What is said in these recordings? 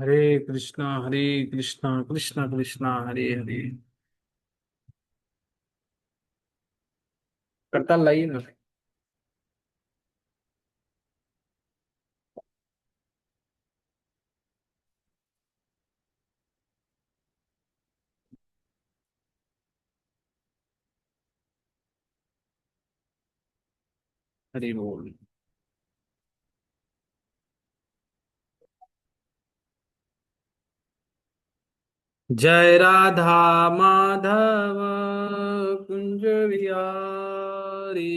हरे कृष्णा कृष्णा कृष्णा हरे हरे। करताल लाइए ना। हरे बोल। जय राधा माधव कुंज बिहारी।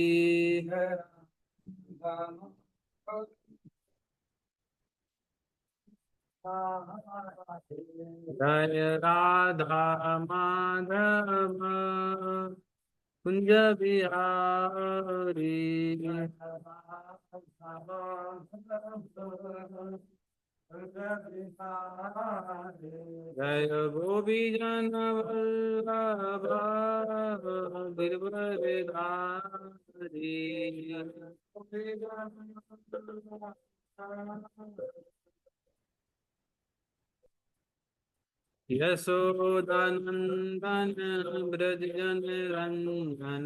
जय राधा माधव कुंज बिहारी। जय गोपीजन वल्लभ गिरवरधारी। यशोदानंदन ब्रज जन रंजन।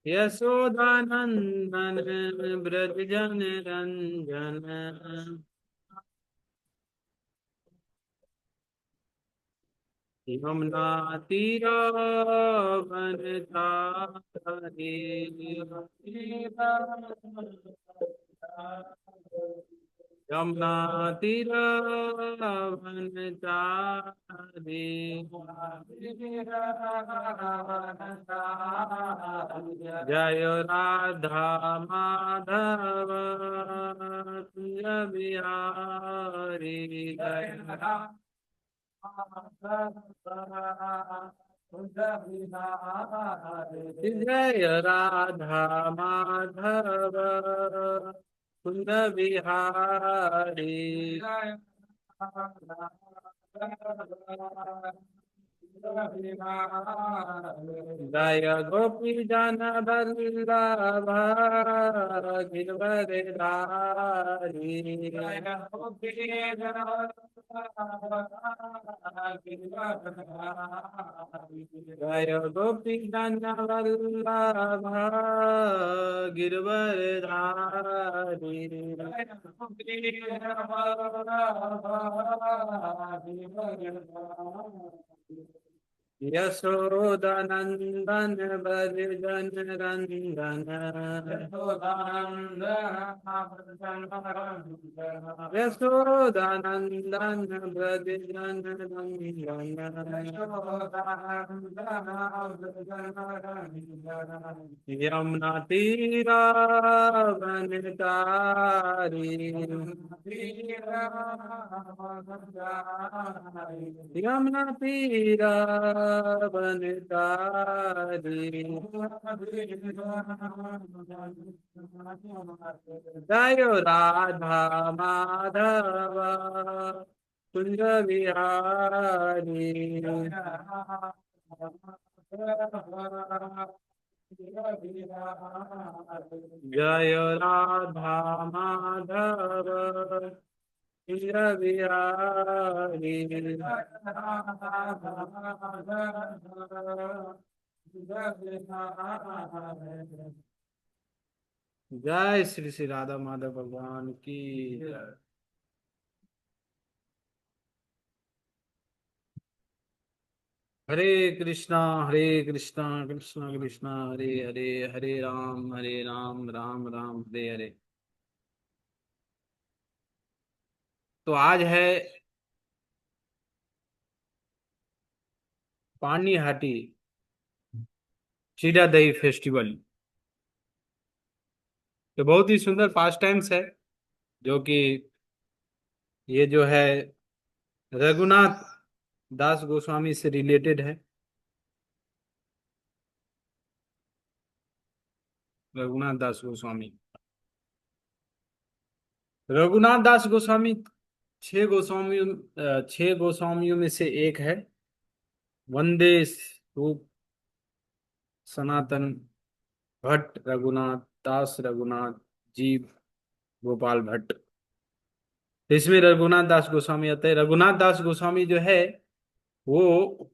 यशोदानंदन ब्रज जन रंजन। यमुना तीरा वनचारी। यमुना तीरा वनचारी। जय राधा माधव कुंज बिहारी। जय जय राधा माधव कुंज बिहारी। जय गोपी जन वल्लभ गिरवरधारी। जय गोपी जन वल्लभ गिरवरधारी। यशोदानंदन ब्रजजन रंजन। यशोदानंदन ब्रजजन रंजन। यमुना तीरा वनचारी। यमुना तीरा वनचारी। जय राधा माधव कुंज बिहारी। जय राधा माधव कुंज बिहारी। जय श्री श्री राधा माधव भगवान की जय। हरे कृष्णा कृष्णा कृष्णा हरे हरे। हरे राम राम राम हरे हरे। तो आज है पानी हाटी चीरा दही फेस्टिवल। तो बहुत ही सुंदर पास टाइम्स है जो कि ये जो है रघुनाथ दास गोस्वामी से रिलेटेड है। रघुनाथ दास गोस्वामी, रघुनाथ दास गोस्वामी छह गोस्वामियों में से एक है। वंदे रूप सनातन भट्ट रघुनाथ दास रघुनाथ जी गोपाल भट्ट। तो इसमें रघुनाथ दास गोस्वामी आता है। रघुनाथ दास गोस्वामी जो है वो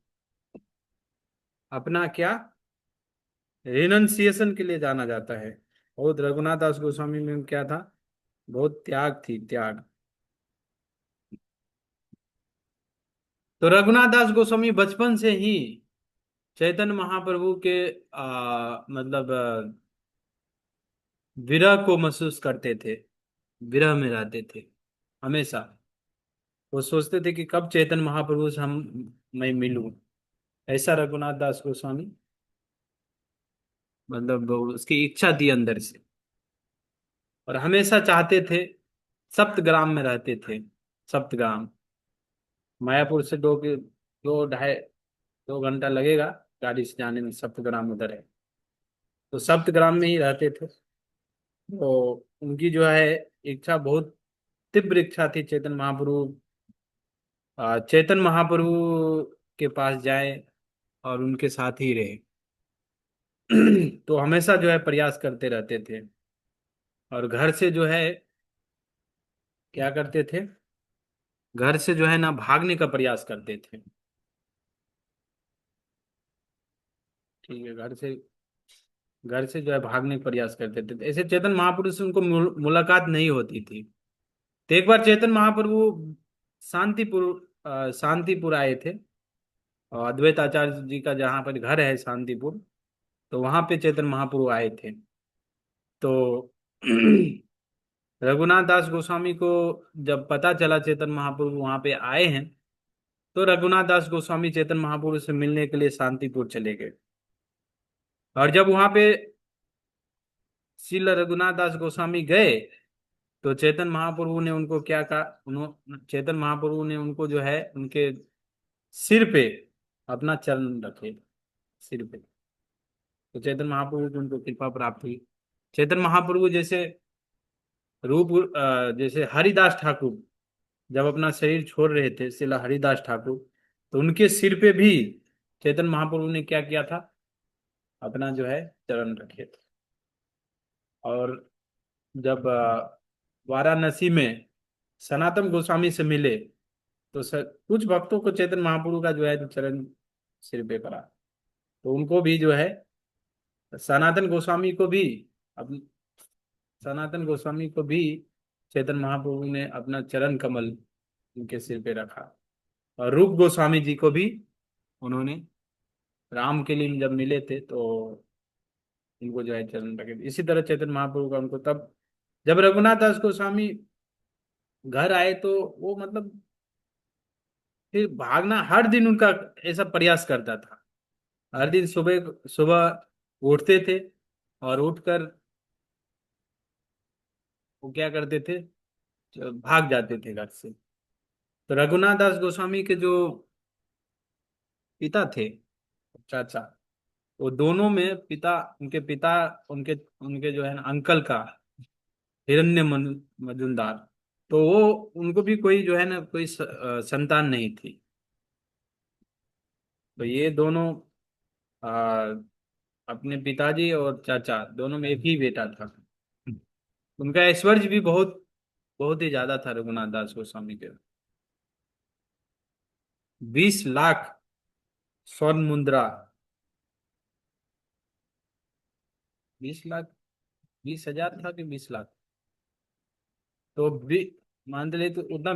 अपना क्या रिनंसिएशन के लिए जाना जाता है। और रघुनाथ दास गोस्वामी में क्या था, बहुत त्याग थी, त्याग। तो रघुनाथ दास गोस्वामी बचपन से ही चैतन्य महाप्रभु के मतलब विरह को महसूस करते थे, विरह में रहते थे हमेशा। वो सोचते थे कि कब चैतन्य महाप्रभु से हम मैं मिलूं। ऐसा रघुनाथ दास गोस्वामी, मतलब वो उसकी इच्छा थी अंदर से। और हमेशा चाहते थे, सप्तग्राम में रहते थे। सप्तग्राम मायापुर से 2 लगेगा गाड़ी से जाने में। सप्तग्राम उधर है, तो सप्तग्राम में ही रहते थे। तो उनकी जो है इच्छा, बहुत तीव्र इच्छा थी, चैतन्य महाप्रभु चैतन्य महाप्रभु के पास जाए और उनके साथ ही रहे। तो हमेशा जो है प्रयास करते रहते थे। और घर से जो है क्या करते थे, घर से जो है ना भागने का प्रयास करते थे। ठीक है, घर से जो है भागने का प्रयास करते थे। तो ऐसे चेतन महाप्रभु से उनको मुलाकात नहीं होती थी। तो एक बार चेतन महाप्रभु शांतिपुर शांतिपुर आए थे। और अद्वैत आचार्य जी का जहाँ पर घर है शांतिपुर, तो वहां पे चेतन महाप्रभु आए थे। तो रघुनाथ दास गोस्वामी को जब पता चला चेतन महाप्रभु वहां पे आए हैं, तो रघुनाथ दास गोस्वामी चेतन महाप्रभु से मिलने के लिए शांतिपुर चले गए। और जब वहां पे श्रील रघुनाथ दास गोस्वामी गए, तो चेतन महाप्रभु ने उनको क्या कहा, उन्होंने चेतन महाप्रभु ने उनको जो है उनके सिर पे अपना चरण रखे, सिर पे। तो चेतन महाप्रभु की उनको कृपा प्राप्त हुई। चेतन महाप्रभु जैसे जैसे हरिदास ठाकुर जब अपना शरीर छोड़ रहे थे, शिला हरिदास ठाकुर, तो उनके सिर पे भी चेतन महाप्रभु ने क्या किया था, अपना जो है चरण रखे थे। और जब वाराणसी में सनातन गोस्वामी से मिले, तो कुछ भक्तों को चैतन्य महाप्रभु का जो है जो चरण सिर पे पड़ा। तो उनको भी जो है सनातन गोस्वामी को भी अब सनातन गोस्वामी को भी चैतन्य महाप्रभु ने अपना चरण कमल उनके सिर पे रखा। और रूप गोस्वामी जी को भी उन्होंने राम के लिए जब मिले थे, तो उनको जो है चरण रखे थे। इसी तरह चैतन्य महाप्रभु का उनको तब जब रघुनाथ दास गोस्वामी घर आए, तो वो मतलब फिर भागना हर दिन उनका ऐसा प्रयास करता था। हर दिन सुबह सुबह उठते थे, और उठकर वो क्या करते थे, भाग जाते थे घर से। तो रघुनाथ दास गोस्वामी के जो पिता थे, चाचा, वो दोनों में पिता उनके उनके जो है ना अंकल का हिरण्य मजूमदार, तो वो उनको भी कोई जो है ना कोई संतान नहीं थी। तो ये दोनों आ, अपने पिताजी और चाचा दोनों में एक ही बेटा था। उनका ऐश्वर्य भी बहुत बहुत ही ज्यादा था रघुनाथ दास गोस्वामी के। 20 लाख स्वर्ण मुद्रा। 20 लाख, 20,000 था कि 20 लाख? तो मान ले तो उतना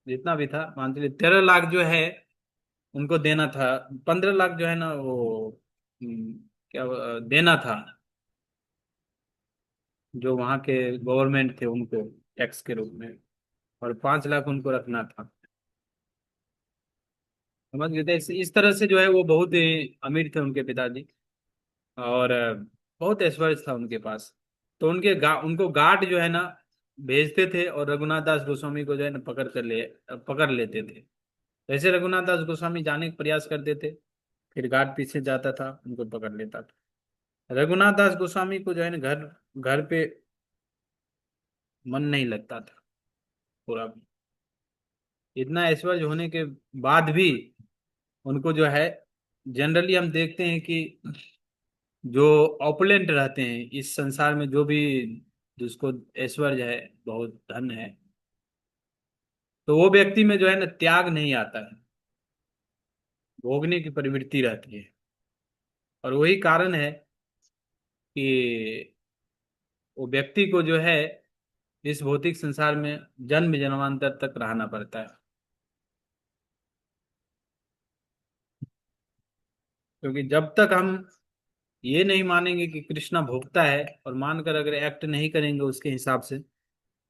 जितना भी था, मान ले 13 लाख जो है उनको देना था। 15 लाख जो है ना वो क्या देना था, जो वहाँ के गवर्नमेंट थे उनको टैक्स के रूप में। और 5 लाख उनको रखना था। समझ गए थे? इस तरह से जो है वो बहुत ही अमीर थे उनके पिताजी। और बहुत ऐश्वर्य था उनके पास। तो उनको गार्ड जो है ना भेजते थे, और रघुनाथ दास गोस्वामी को जो है ना पकड़ लेते थे। जैसे रघुनाथ दास गोस्वामी जाने का प्रयास करते थे, फिर गार्ड पीछे जाता था, उनको पकड़ लेता था। रघुनाथ दास गोस्वामी को जो है ना घर घर पे मन नहीं लगता था पूरा भी। इतना ऐश्वर्य होने के बाद भी उनको जो है जनरली हम देखते हैं कि जो ऑपुलेंट रहते हैं इस संसार में, जो भी जिसको ऐश्वर्य है, बहुत धन है, तो वो व्यक्ति में जो है ना त्याग नहीं आता है, भोगने की प्रवृत्ति रहती है। और वही कारण है कि वो व्यक्ति को जो है इस भौतिक संसार में जन्म जन्मांतर तक रहना पड़ता है। क्योंकि जब तक हम ये नहीं मानेंगे कि कृष्णा भोगता है, और मानकर अगर एक्ट नहीं करेंगे उसके हिसाब से,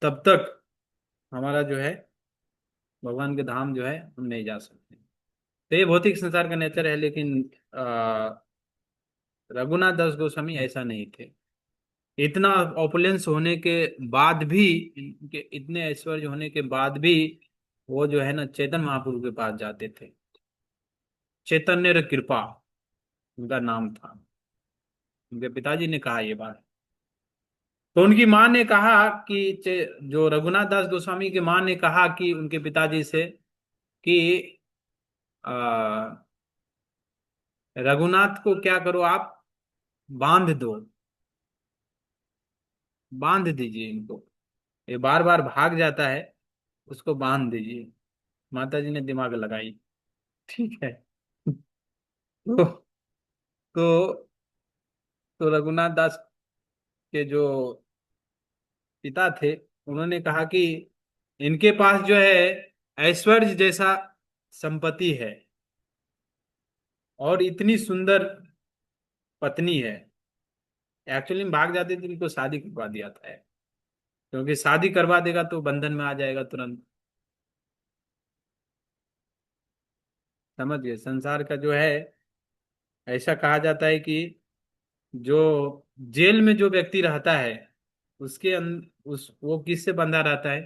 तब तक हमारा जो है भगवान के धाम जो है हम नहीं जा सकते। तो ये भौतिक संसार का नेचर है। लेकिन रघुनाथ दास गोस्वामी ऐसा नहीं थे। इतना ऑपुलेंस होने के बाद भी, इनके इतने ऐश्वर्य होने के बाद भी, वो जो है ना चैतन्य महाप्रभु के पास जाते थे। चैतन्य कृपा उनका नाम था। उनके पिताजी ने कहा ये बात। तो उनकी माँ ने कहा कि जो रघुनाथ दास गोस्वामी की माँ ने कहा कि उनके पिताजी से कि आ, रघुनाथ को क्या करो आप, बांध दो, बांध दीजिए इनको, ये बार बार भाग जाता है, उसको बांध दीजिए। माता जी ने दिमाग लगाई। ठीक है। तो तो तो रघुनाथ दास के जो पिता थे, उन्होंने कहा कि इनके पास जो है ऐश्वर्य जैसा संपत्ति है, और इतनी सुंदर पत्नी है। एक्चुअली में भाग जाते थे, इनको शादी करवा दिया था, क्योंकि शादी करवा देगा तो बंधन में आ जाएगा तुरंत। समझ गए, संसार का जो है, ऐसा कहा जाता है कि जो जेल में जो व्यक्ति रहता है, उस वो किससे बंधा रहता है,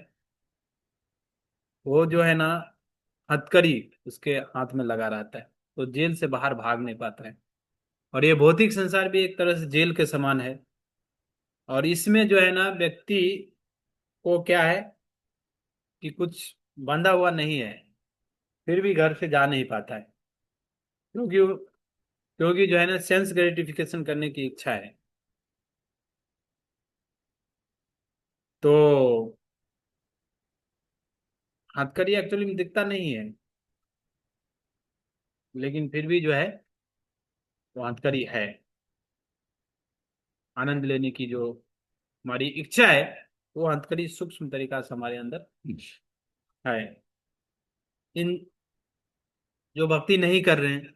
वो जो है ना हथकड़ी उसके हाथ में लगा रहता है, तो जेल से बाहर भाग नहीं पाता है। और ये भौतिक संसार भी एक तरह से जेल के समान है। और इसमें जो है ना व्यक्ति को क्या है कि कुछ बंधा हुआ नहीं है, फिर भी घर से जा नहीं पाता है, क्योंकि जो है ना सेंस ग्रेटिफिकेशन करने की इच्छा है। तो हथकड़ी एक्चुअली में दिखता नहीं है, लेकिन फिर भी जो है वो हथकड़ी है। आनंद लेने की जो हमारी इच्छा है, वो हथकड़ी सूक्ष्म तरीका से हमारे अंदर है। इन जो भक्ति नहीं कर रहे हैं,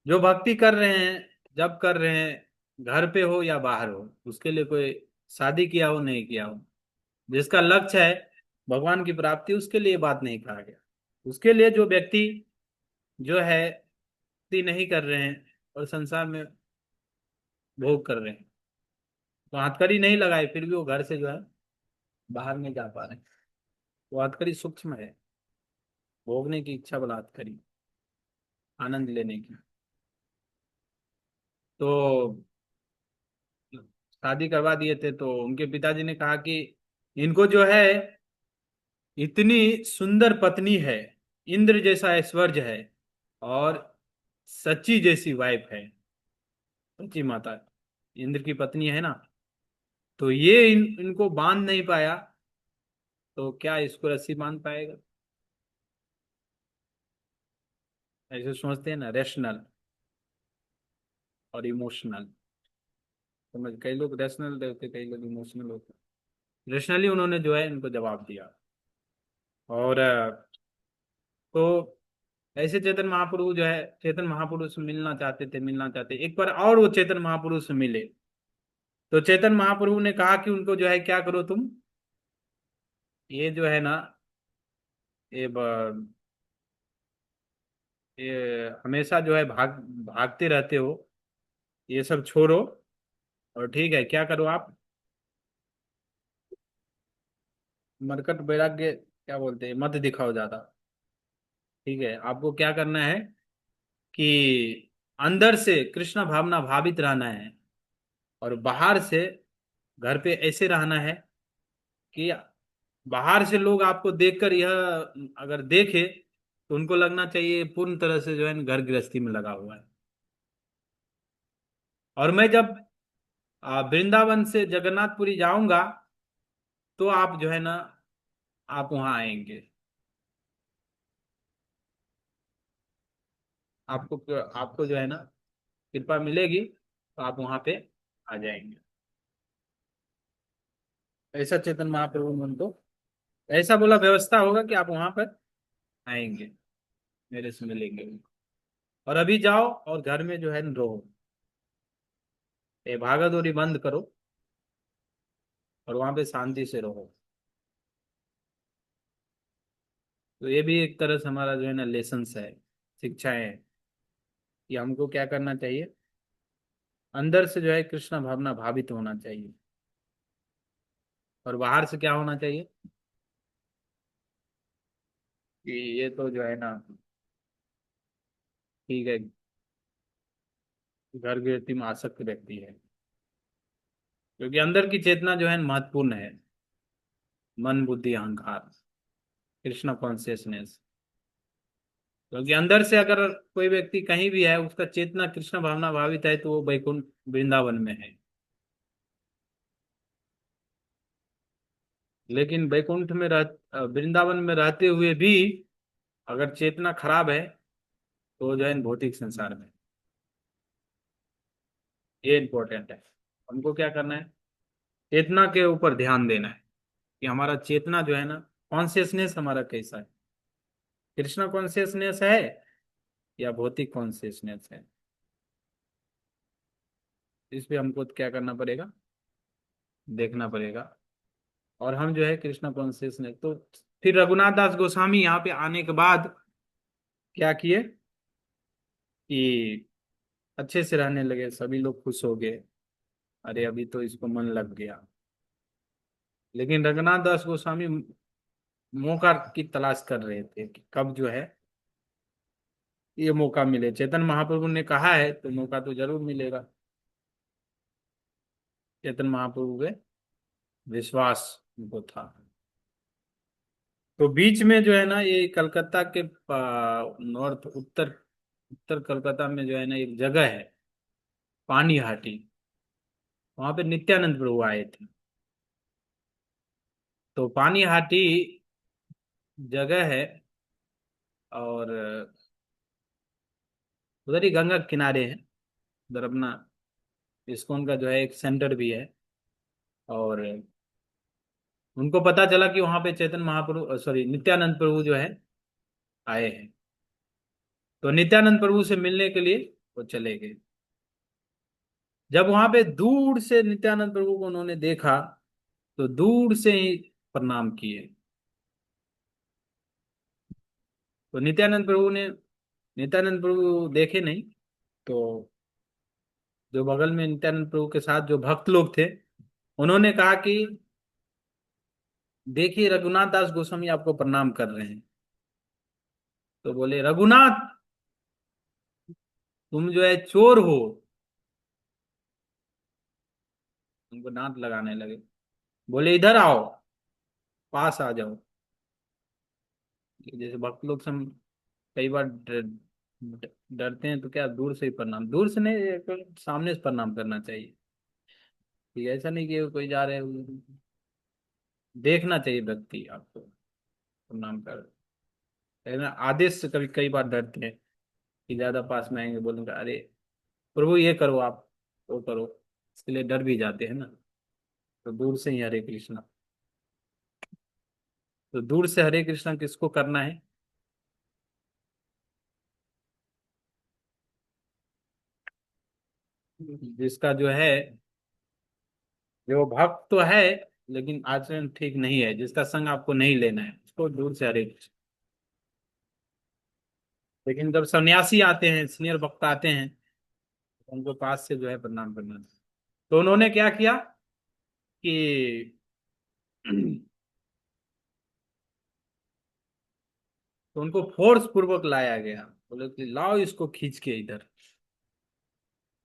जो भक्ति कर रहे हैं, जब कर रहे हैं, घर पे हो या बाहर हो, उसके लिए कोई शादी किया हो नहीं किया हो, जिसका लक्ष्य है भगवान की प्राप्ति, उसके लिए बात नहीं कहा गया। उसके लिए जो व्यक्ति जो है भक्ति नहीं कर रहे हैं और संसार में भोग कर रहे हैं, तो हथकड़ी नहीं लगाए फिर भी वो घर से जो है बाहर नहीं जा पा रहे हैं। वो हथकड़ी सूक्ष्म है, भोगने की इच्छा वाला हथकड़ी, आनंद लेने की। तो शादी करवा दिए थे, तो उनके पिताजी ने कहा कि इनको जो है इतनी सुंदर पत्नी है, इंद्र जैसा ऐश्वर्य है, और सची जैसी वाइफ है। सची माता इंद्र की पत्नी है ना, तो ये इनको बांध नहीं पाया, तो क्या इसको रस्सी बांध पाएगा? ऐसे सोचते हैं ना, रेशनल और इमोशनल। समझ, कई लोग रैशनल होते, कई लोग इमोशनल होते। रेशनली उन्होंने जो है इनको जवाब दिया। और तो ऐसे चेतन महापुरुष जो है, चेतन महापुरुष मिलना चाहते थे, मिलना चाहते, एक बार और वो चेतन महापुरुष से मिले। तो चेतन महाप्रभु ने कहा कि उनको जो है क्या करो तुम, ये जो है ना, ये ये हमेशा जो है भागते रहते हो, ये सब छोड़ो, और ठीक है क्या करो आप, मरकट वैराग्य क्या बोलते हैं, मत दिखाओ ज्यादा। ठीक है, आपको क्या करना है कि अंदर से कृष्ण भावना भावित रहना है, और बाहर से घर पे ऐसे रहना है कि बाहर से लोग आपको देखकर यह अगर देखे तो उनको लगना चाहिए पूर्ण तरह से जो है घर गृहस्थी में लगा हुआ है। और मैं जब वृंदावन से जगन्नाथपुरी जाऊंगा तो आप जो है ना, आप वहां आएंगे। आपको जो है ना कृपा मिलेगी, तो आप वहां पे आ जाएंगे। ऐसा चेतन महाप्रभु ने उनको ऐसा बोला, व्यवस्था होगा कि आप वहां पर आएंगे, मेरे से मिलेंगे। और अभी जाओ और घर में जो है न रहो, ये भागा दौड़ी बंद करो और वहां पे शांति से रहो। तो ये भी एक तरह से हमारा जो है ना लेसन्स है, शिक्षाएं हैं कि हमको क्या करना चाहिए। अंदर से जो है कृष्ण भावना भावित होना चाहिए, और बाहर से क्या होना चाहिए कि ये तो जो है ना ठीक है, घर गृहस्थी में आसक्त व्यक्ति है। क्योंकि अंदर की चेतना जो है महत्वपूर्ण है, मन बुद्धि अहंकार, कृष्ण कॉन्शियसनेस। क्योंकि अंदर से अगर कोई व्यक्ति कहीं भी है, उसका चेतना कृष्ण भावना भावित है, तो वो वैकुंठ वृंदावन में है। लेकिन वैकुंठ में वृंदावन में रहते हुए भी अगर चेतना खराब है, तो वो जो है भौतिक संसार में। ये इंपॉर्टेंट है। हमको क्या करना है, चेतना के ऊपर ध्यान देना है कि हमारा चेतना जो है ना, कॉन्शियसनेस हमारा कैसा है, कृष्णा कॉन्शियसनेस है या भौतिक कॉन्शियसनेस है। इस पे हमको क्या करना पड़ेगा, देखना पड़ेगा। और हम जो है कृष्णा कॉन्शियसनेस, तो फिर रघुनाथ दास गोस्वामी यहाँ पे आने के बाद क्या किए कि अच्छे से रहने लगे, सभी लोग खुश हो गए। अरे अभी तो इसको मन लग गया। लेकिन रघुनाथ दास गोस्वामी मौका की तलाश कर रहे थे कि कब जो है ये मौका मिले। चेतन महाप्रभु ने कहा है तो मौका तो जरूर मिलेगा। चेतन महाप्रभु पे विश्वास उनको था। तो बीच में जो है ना, ये कलकत्ता के नॉर्थ उत्तर उत्तर कलकत्ता में जो है ना एक जगह है, पानी हाटी। वहां पे नित्यानंद प्रभु आए थे। तो पानी हाटी जगह है, और उधर ही गंगा के किनारे है। उधर अपना इस्कॉन का जो है एक सेंटर भी है। और उनको पता चला कि वहां पे चैतन्य महाप्रभु, सॉरी, नित्यानंद प्रभु जो है आए हैं। तो नित्यानंद प्रभु से मिलने के लिए वो चले गए। जब वहां पे दूर से नित्यानंद प्रभु को उन्होंने देखा, तो दूर से ही प्रणाम किए। तो नित्यानंद प्रभु देखे नहीं। तो जो बगल में नित्यानंद प्रभु के साथ जो भक्त लोग थे, उन्होंने कहा कि देखिए रघुनाथ दास गोस्वामी आपको प्रणाम कर रहे हैं। तो बोले, रघुनाथ तुम जो है चोर हो। उनको दांत लगाने लगे। बोले इधर आओ, पास आ जाओ। जैसे भक्त लोग सब कई बार डरते हैं, तो क्या दूर से ही प्रणाम, दूर से नहीं, सामने से प्रणाम करना चाहिए। ठीक है, ऐसा नहीं कि कोई जा रहे हो, देखना चाहिए व्यक्ति आपको प्रणाम कर। लेकिन आदेश से कभी कई बार डरते हैं कि ज्यादा पास में आएंगे, बोलेंगे अरे प्रभु ये करो, आप वो करो। इसके लिए डर भी जाते हैं ना। तो दूर से ही हरे कृष्णा। तो दूर से हरे कृष्णा किसको करना है, जिसका जो है, जो भक्त तो है लेकिन आचरण ठीक नहीं है, जिसका संग आपको नहीं लेना है, उसको दूर से हरे कृष्ण। लेकिन जब सन्यासी आते हैं, सीनियर भक्त आते हैं, तो उनको पास से जो है प्रणाम करना चाहिए। तो उन्होंने क्या किया कि तो उनको फोर्स पूर्वक लाया गया। बोले कि लाओ इसको खींच के इधर।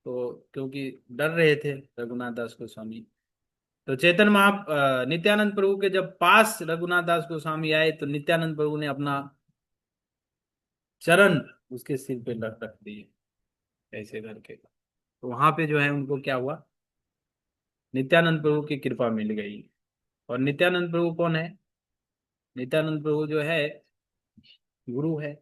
तो क्योंकि डर रहे थे रघुनाथ दास गोस्वामी। तो नित्यानंद प्रभु के जब पास रघुनाथ दास गोस्वामी आए, तो नित्यानंद प्रभु ने अपना चरण उसके सिर पे रख रख दिए, ऐसे करके। तो वहां पे जो है उनको क्या हुआ, नित्यानंद प्रभु की कृपा मिल गई। और नित्यानंद प्रभु कौन है? नित्यानंद प्रभु जो है गुरु है।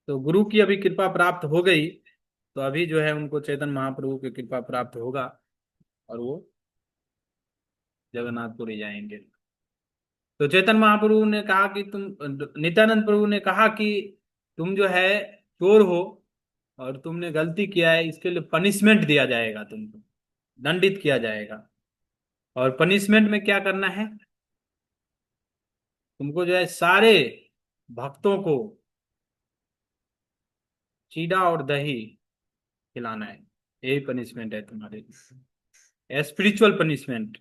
तो गुरु की अभी कृपा प्राप्त हो गई, तो अभी जो है उनको चैतन्य महाप्रभु की कृपा प्राप्त होगा, और वो जगन्नाथपुरी जाएंगे। तो चैतन्य महाप्रभु ने कहा कि तुम, नित्यानंद प्रभु ने कहा कि तुम जो है चोर हो, और तुमने गलती किया है, इसके लिए पनिशमेंट दिया जाएगा, तुमको दंडित किया जाएगा। और पनिशमेंट में क्या करना है, तुमको जो है सारे भक्तों को चीड़ा और दही खिलाना है। यही पनिशमेंट है तुम्हारे लिए, स्पिरिचुअल पनिशमेंट।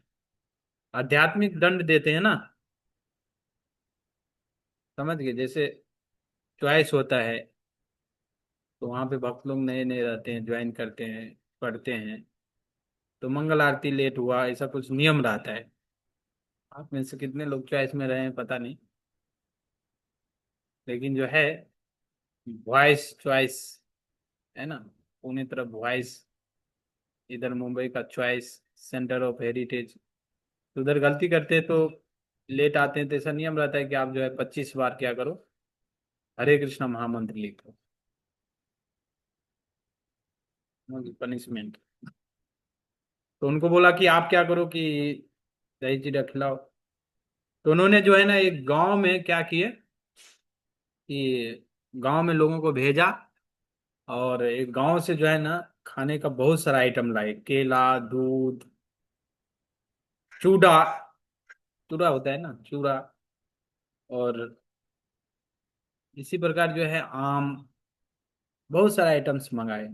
आध्यात्मिक दंड देते हैं ना, समझ गए? जैसे चॉइस होता है, तो वहां पे भक्त लोग नए नए रहते हैं, ज्वाइन करते हैं, पढ़ते हैं, तो मंगल आरती लेट हुआ, ऐसा कुछ नियम रहता है। आप में से कितने लोग चॉइस में रहे हैं पता नहीं, लेकिन जो है वॉइस चॉइस है ना, पुणे तरफ वॉइस, इधर मुंबई का चॉइस सेंटर ऑफ हेरिटेज। तो उधर गलती करते हैं तो लेट आते हैं, तो ऐसा नियम रहता है कि आप जो है 25 बार क्या करो, हरे कृष्णा महामंत्र लिखो, पनिशमेंट। तो उनको बोला कि आप क्या करो कि दही चीड़ा खिलाओ। तो उन्होंने जो है ना एक गांव में क्या किए कि गांव में लोगों को भेजा, और एक गांव से जो है ना खाने का बहुत सारा आइटम लाए, केला, दूध, चूड़ा, चूड़ा होता है ना, चूड़ा, और इसी प्रकार जो है आम, बहुत सारे आइटम्स मंगाए।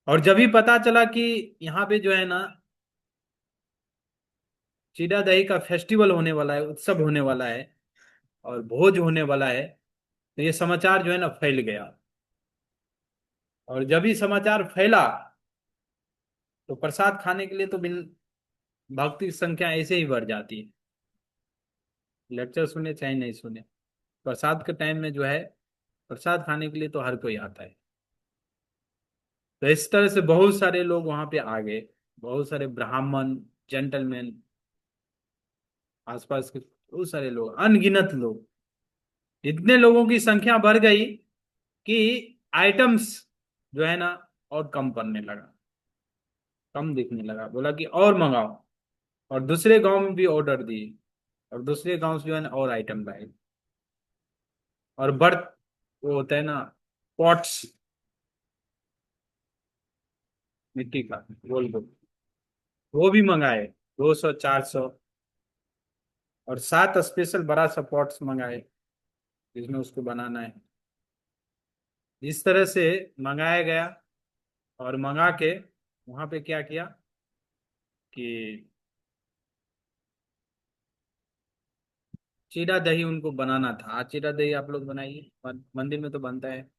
और जब भी पता चला कि यहाँ पे जो है ना चीड़ा दही का फेस्टिवल होने वाला है, उत्सव होने वाला है, और भोज होने वाला है, तो ये समाचार जो है ना फैल गया। और जब ही समाचार फैला, तो प्रसाद खाने के लिए तो बिन भक्ति की संख्या ऐसे ही बढ़ जाती है, लेक्चर सुने चाहे नहीं सुने। प्रसाद के टाइम में जो है प्रसाद खाने के लिए तो हर कोई आता है। तो इस तरह से बहुत सारे लोग वहां पे आ गए, बहुत सारे ब्राह्मण, जेंटलमैन, आसपास के बहुत सारे लोग, अनगिनत लोग। इतने लोगों की संख्या बढ़ गई कि आइटम्स जो है ना और कम पड़ने लगा, कम दिखने लगा। बोला कि और मंगाओ, और दूसरे गांव में भी ऑर्डर दिए, और दूसरे गांव से जो है ना और आइटम लाए। और बर्त, वो होता है ना पॉट्स, मिट्टी का गोल गोल, वो भी मंगाए, 200 400, और 7 स्पेशल बड़ा सा पॉट्स मंगाए जिसमें उसको बनाना है। इस तरह से मंगाया गया। और मंगा के वहां पे क्या किया कि चीरा दही उनको बनाना था। आज चीरा दही आप लोग बनाइए, मंदिर में तो बनता है,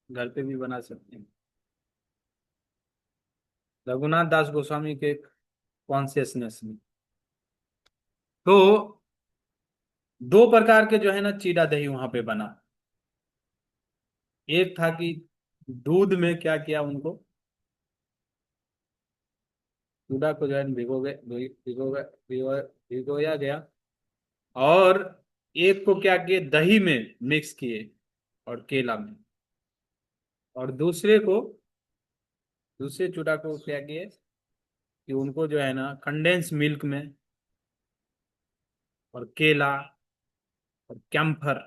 घर पे भी बना सकते हैं। रघुनाथ दास गोस्वामी के कॉन्शियसनेस में तो 2 प्रकार के जो है ना चीरा दही वहां पे बना। एक था कि दूध में क्या किया उनको, चूड़ा को जो है भिगो गए, भिगोया गया। और एक को क्या किए, दही में मिक्स किए, और केला में। और दूसरे चूड़ा को क्या किए कि उनको जो है ना कंडेंस मिल्क में, और केला, और कैम्फर,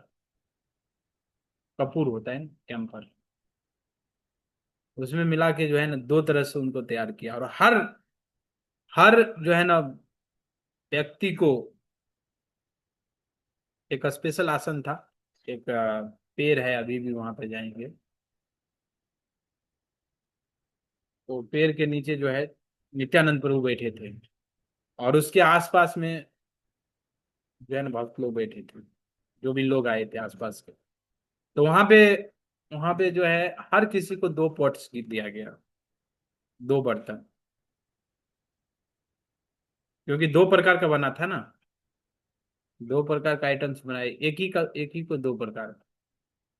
कपूर होता है ना कैम्फर, उसमें मिला के जो है ना 2 तरह से उनको तैयार किया। और हर हर जो है ना व्यक्ति को एक स्पेशल आसन था। एक पेड़ है, अभी भी वहां पे जाएंगे, तो पेड़ के नीचे जो है नित्यानंद प्रभु बैठे थे, और उसके आसपास में जो है ना भक्त लोग बैठे थे, जो भी लोग आए थे आसपास के। तो वहां पे जो है हर किसी को 2 पॉट्स दिया गया, 2 बर्तन, क्योंकि 2 प्रकार का बना था ना, 2 प्रकार का आइटम्स बनाए, एक ही को 2 प्रकार।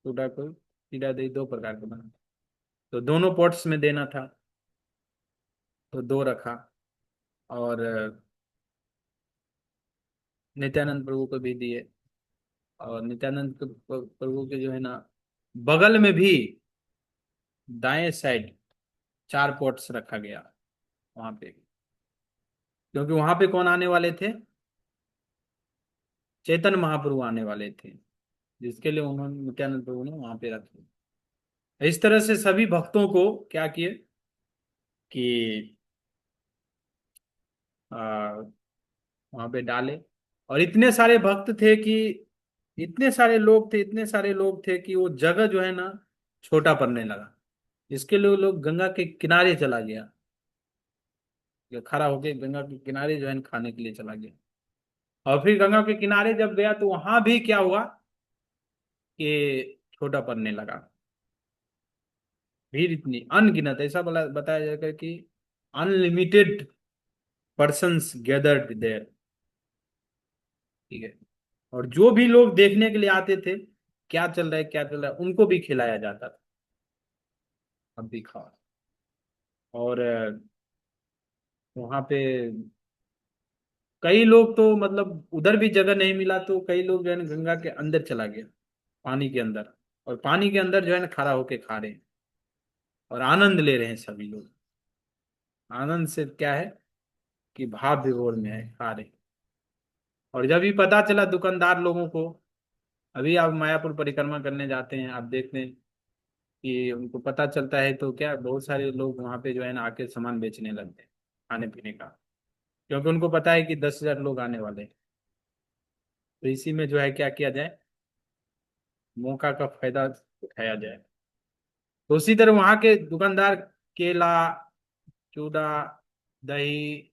टूटा कोई सीधा दही दो प्रकार का बना। तो दोनों पॉट्स में देना था, तो दो रखा। और नित्यानंद प्रभु को भी दिए। और प्रभु के जो है ना बगल में भी दाएं साइड चार पॉट्स रखा गया वहां पे, क्योंकि वहां पे कौन आने वाले थे? चैतन्य महाप्रभु आने वाले थे, जिसके लिए उन्होंने नित्यानंद प्रभु ने वहां पे रखे। इस तरह से सभी भक्तों को क्या किए कि वहां पे डाले। और इतने सारे भक्त थे कि इतने सारे लोग थे कि वो जगह जो है ना छोटा पड़ने लगा। इसके लिए लोग गंगा के किनारे चला गया, ये खड़ा होके गंगा के किनारे जो है ना खाने के लिए चला गया। और फिर गंगा के किनारे जब गया तो वहां भी क्या हुआ कि छोटा पड़ने लगा। भीड़ इतनी अनगिनत, ऐसा बताया जाएगा कि अनलिमिटेड पर्सन्स गैदर्ड देयर। ठीक है। और जो भी लोग देखने के लिए आते थे क्या चल रहा है क्या चल रहा है, उनको भी खिलाया जाता था। अब भी खाओ। और वहां पे कई लोग तो मतलब उधर भी जगह नहीं मिला तो कई लोग जो है ना गंगा के अंदर चला गया, पानी के अंदर। और पानी के अंदर जो है ना खड़ा होके खा रहे हैं और आनंद ले रहे हैं सभी लोग। आनंद से क्या है कि भाव विभोर में है, खा रहे हैं। और जब भी पता चला दुकानदार लोगों को, अभी आप मायापुर परिक्रमा करने जाते हैं, आप देखते हैं कि उनको पता चलता है तो क्या बहुत सारे लोग वहां पे जो है ना आके सामान बेचने लगते हैं खाने पीने का, क्योंकि उनको पता है कि 10,000 लोग आने वाले हैं। तो इसी में जो है क्या किया जाए, मौका का फायदा उठाया जाए। तो उसी तरह वहां के दुकानदार केला, चूड़ा, दही,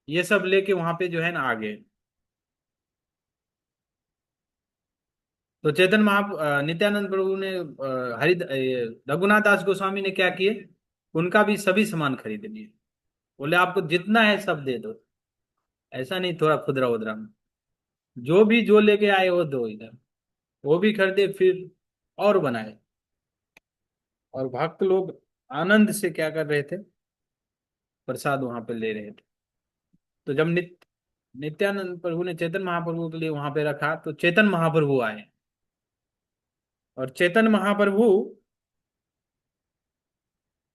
ये सब लेके वहां पे जो है ना आ गए। तो नित्यानंद प्रभु ने रघुनाथ दास गोस्वामी ने क्या किए, उनका भी सभी सामान खरीद लिए। बोले आपको जितना है सब दे दो, ऐसा नहीं थोड़ा खुदरा उदरा में। जो भी जो लेके आए वो दो इधर। वो भी खरीदे फिर और बनाए। और भक्त लोग आनंद से क्या कर रहे थे, प्रसाद वहां पे ले रहे थे। तो जब नित्यानंद प्रभु ने चेतन महाप्रभु के लिए वहां पे रखा तो चेतन महाप्रभु आए। और चेतन महाप्रभु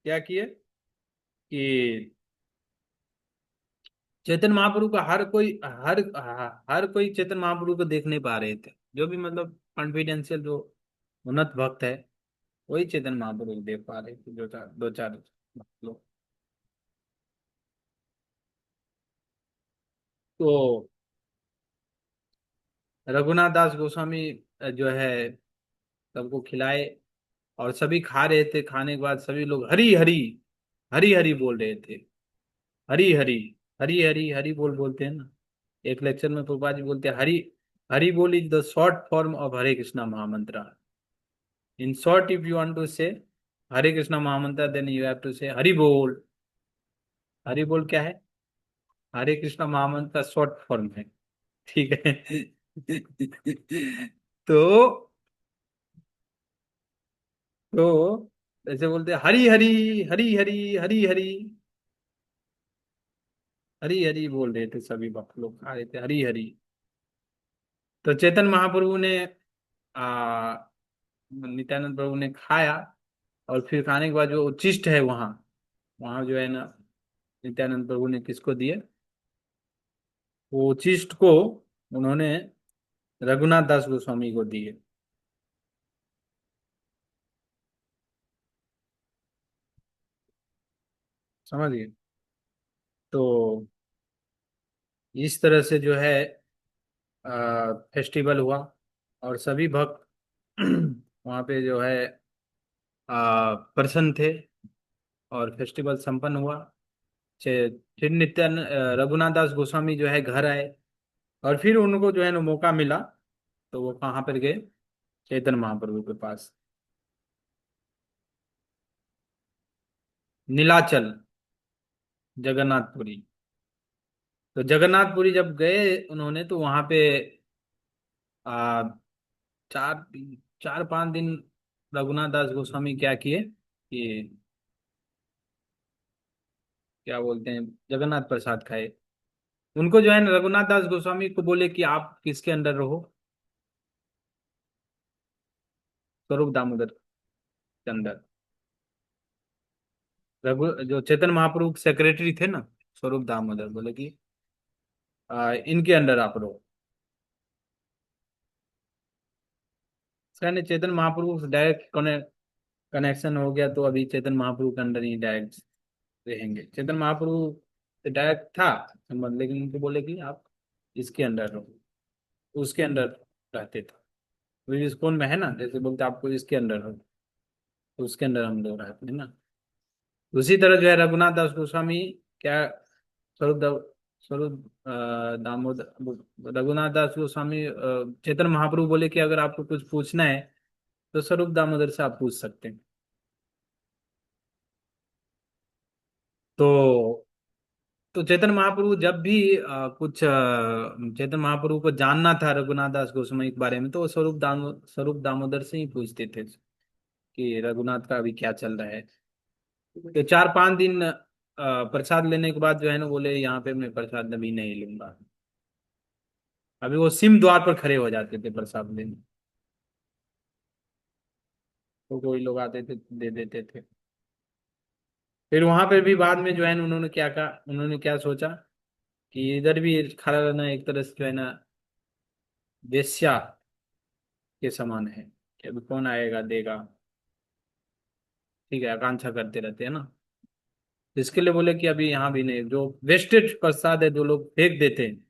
क्या किए कि चेतन महाप्रभु का हर कोई चेतन महाप्रभु को देख नहीं पा रहे थे। जो भी मतलब कॉन्फिडेंशियल जो उन्नत भक्त है वही चेतन महाप्रभु को देख पा रहे थे, जो चार दो चार लोग। तो रघुनाथ दास गोस्वामी जो है सबको खिलाए। और सभी खा रहे थे, खाने के बाद सभी लोग हरी हरी हरी हरी बोल रहे थे। हरी हरी हरी हरी हरी बोल बोलते हैं ना। एक लेक्चर में प्रभुपाद जी बोलते हैं Hari Hari Bol is the short form of Hare Krishna mahamantra. In short if you want to say Hare Krishna महामंत्र देन यू हैव टू से हरि बोल। हरि बोल क्या है? हरे कृष्णा महामंत्र का शॉर्ट फॉर्म है। ठीक है। तो तो ऐसे बोलते हैं हरी हरी हरी हरी हरी हरी हरी हरी बोल रहे थे, सभी भक्त लोग खा रहे थे हरी हरी। तो चेतन महाप्रभु ने आ नित्यानंद प्रभु ने खाया। और फिर खाने के बाद जो उच्छिष्ट है वहाँ, वहाँ जो है ना नित्यानंद प्रभु ने किसको दिए, वो उच्छिष्ट को उन्होंने रघुनाथ दास गोस्वामी को दिए। समझ गए? तो इस तरह से जो है फेस्टिवल हुआ। और सभी भक्त वहाँ पे जो है प्रसन्न थे। और फेस्टिवल संपन्न हुआ। फिर रघुनाथ दास गोस्वामी जो है घर आए। और फिर उनको जो है ना मौका मिला तो वो कहाँ पर गए, चैतन्य महाप्रभु के पास। नीलाचल, जगन्नाथपुरी। तो जगन्नाथपुरी जब गए उन्होंने तो वहां पे आ, 4 4 5 दिन रघुनाथ दास गोस्वामी क्या किए कि क्या बोलते हैं, जगन्नाथ प्रसाद खाए। उनको जो है ना, रघुनाथ दास गोस्वामी को बोले कि आप किसके अंडर रहो, स्वरूप दामोदर के अंदर। रघु जो चैतन्य महाप्रभु सेक्रेटरी थे ना, स्वरूप दामोदर, बोले कि इनके अंडर आप रहो। कहने चैतन्य महाप्रभु से डायरेक्ट कनेक्शन हो गया, तो अभी चैतन्य महाप्रभु के अंडर ही डायरेक्ट रहेंगे। चैतन्य महाप्रभु से डायरेक्ट था संबंध, लेकिन उनको बोले कि आप इसके अंडर रहो, उसके अंडर रहते थे। तो इस्कॉन में है ना, जैसे बोलते आपको इसके अंडर हो, तो उसके अंदर हम लोग रहते हैं ना। उसी तरह जो है रघुनाथ दास गोस्वामी क्या, स्वरूप स्वरूप दामोदर रघुनाथ दास गोस्वामी चैतन्य महाप्रभु बोले कि अगर आपको कुछ पूछना है तो स्वरूप दामोदर से आप पूछ सकते हैं। तो चैतन्य महाप्रभु जब भी कुछ चैतन्य महाप्रभु को जानना था रघुनाथ दास गोस्वामी के बारे में, तो वो स्वरूप दामोदर से ही पूछते थे कि रघुनाथ का अभी क्या चल रहा है। तो 4-5 दिन प्रसाद लेने के बाद जो है ना, बोले यहाँ पे मैं प्रसाद अभी नहीं लूंगा। अभी वो सिम द्वार पर खड़े हो जाते थे प्रसाद लेने, तो कोई लोग आते थे दे देते थे। फिर वहां पर भी बाद में जो है ना, उन्होंने क्या कहा, उन्होंने क्या सोचा कि इधर भी खड़ा रहना एक तरह से जो है ना वेश्या के समान है, कि अभी कौन आएगा देगा। ठीक है, आकांक्षा करते रहते हैं ना। इसके लिए बोले कि अभी यहाँ भी नहीं, जो वेस्टेज प्रसाद है जो लोग फेंक देते हैं,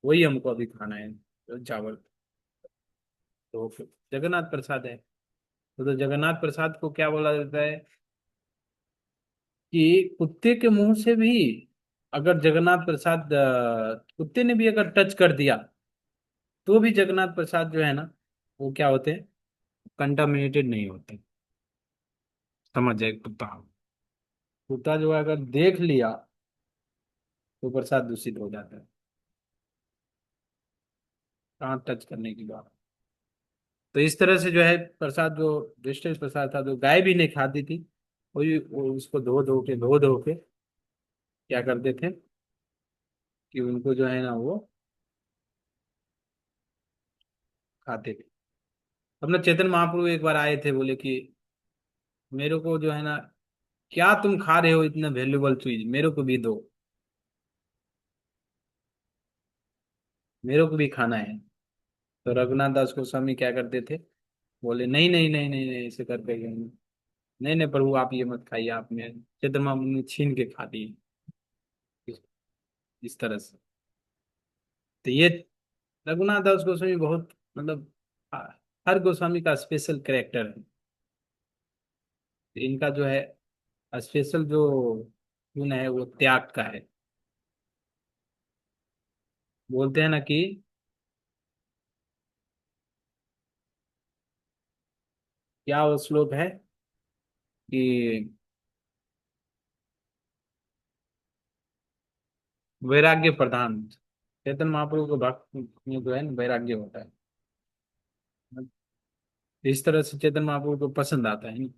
वही हमको अभी खाना है, तो चावल। तो फिर जगन्नाथ प्रसाद है, तो जगन्नाथ प्रसाद को क्या बोला जाता है कि कुत्ते के मुंह से भी अगर जगन्नाथ प्रसाद कुत्ते ने भी अगर टच कर दिया, तो भी जगन्नाथ प्रसाद जो है ना, वो क्या होते हैं, कंटामिनेटेड नहीं होते। समझ जाए, कुत्ता कुत्ता जो है अगर देख लिया तो प्रसाद दूषित हो जाता है, कहाँ टच करने की बात। तो इस तरह से जो है प्रसाद, जो वेस्टेज प्रसाद था, जो गाय भी नहीं खाती थी, वही वो उसको धो धो के क्या करते थे कि उनको जो है ना वो खाते थे। अपना चैतन्य महाप्रभु एक बार आए थे, बोले कि मेरे को जो है ना, क्या तुम खा रहे हो इतना वैल्यूबल चीज, मेरे को भी दो, मेरे को भी खाना है। तो रघुनाथ दास गोस्वामी क्या करते थे, बोले नहीं नहीं नहीं नहीं नहीं, ऐसे करके नहीं नहीं प्रभु आप ये मत खाइए, आप में चैतन्य महाप्रभु ने छीन के खा दिए, इस इस तरह से। तो ये रघुनाथ दास गोस्वामी बहुत मतलब आ- हर गोस्वामी का स्पेशल कैरेक्टर है। इनका जो है स्पेशल जो गुण है वो त्याग का है। बोलते हैं ना कि क्या वो श्लोक है कि वैराग्य प्रधान, चैतन्य महाप्रभु को भक्त में जो है ना वैराग्य होता है। इस तरह से चैतन्य महाप्रभु को पसंद आता है ना,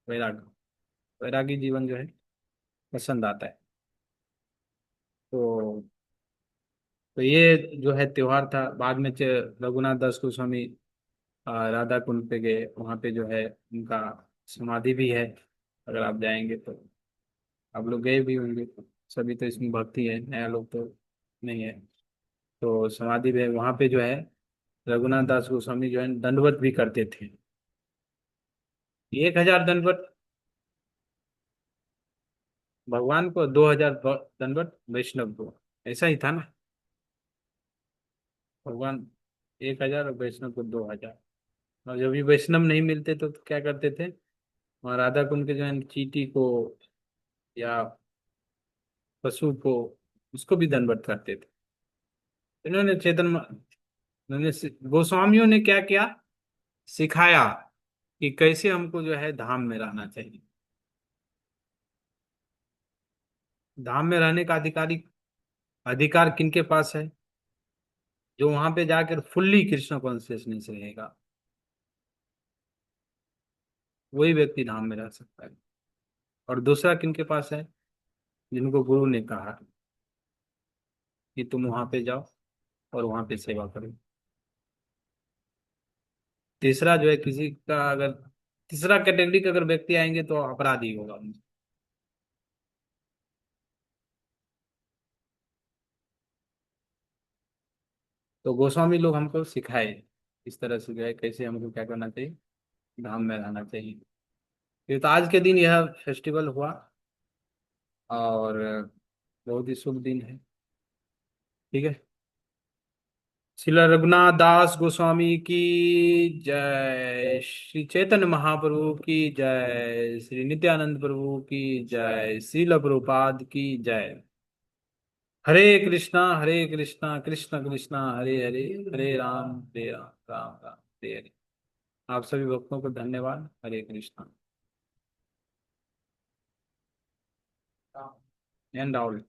वैराग्य, वैरागी जीवन जो है पसंद आता है। तो ये जो है त्योहार था। बाद में रघुनाथ दास गोस्वामी राधा कुंड पे गए, वहाँ पे जो है उनका समाधि भी है। अगर आप जाएंगे तो, आप लोग गए भी होंगे, सभी तो इसमें भक्ति है, नया लोग तो नहीं है। तो समाधि भी है वहाँ पे जो है, रघुनाथ दास गोस्वामी जो है दंडवत भी करते थे, 1,000 दंडवत भगवान को, 2,000 दंडवत वैष्णव को, ऐसा ही था ना। भगवान 1,000 और वैष्णव को 2,000। और जब भी वैष्णव नहीं मिलते तो क्या करते थे, वहाँ राधा कुंड के जो है चींटी को या पशु को, उसको भी दंडवत करते थे। इन्होंने गोस्वामियों ने क्या किया, सिखाया कि कैसे हमको जो है धाम में रहना चाहिए। धाम में रहने का अधिकार किनके पास है, जो वहां पे जाकर फुल्ली कृष्ण कॉन्शियसनेस रहेगा। वही व्यक्ति धाम में रह सकता है। और दूसरा किनके पास है? जिनको गुरु ने कहा कि तुम वहां पे जाओ और वहां पे सेवा करो। तीसरा जो है, किसी का अगर तीसरा कैटेगरी के अगर व्यक्ति आएंगे तो अपराधी होगा। तो गोस्वामी लोग हमको सिखाए इस तरह से जो है कैसे हमको क्या करना चाहिए, धाम में रहना चाहिए। फिर तो आज के दिन यह फेस्टिवल हुआ, और बहुत ही शुभ दिन है। ठीक है। श्रील रघुनाथ दास गोस्वामी की जय, श्री चैतन्य महाप्रभु की जय, श्री नित्यानंद प्रभु की जय, श्रील प्रभुपाद की जय। हरे कृष्णा कृष्ण कृष्णा हरे हरे, हरे राम राम राम हरे हरे। आप सभी भक्तों को धन्यवाद। हरे कृष्णा। And all.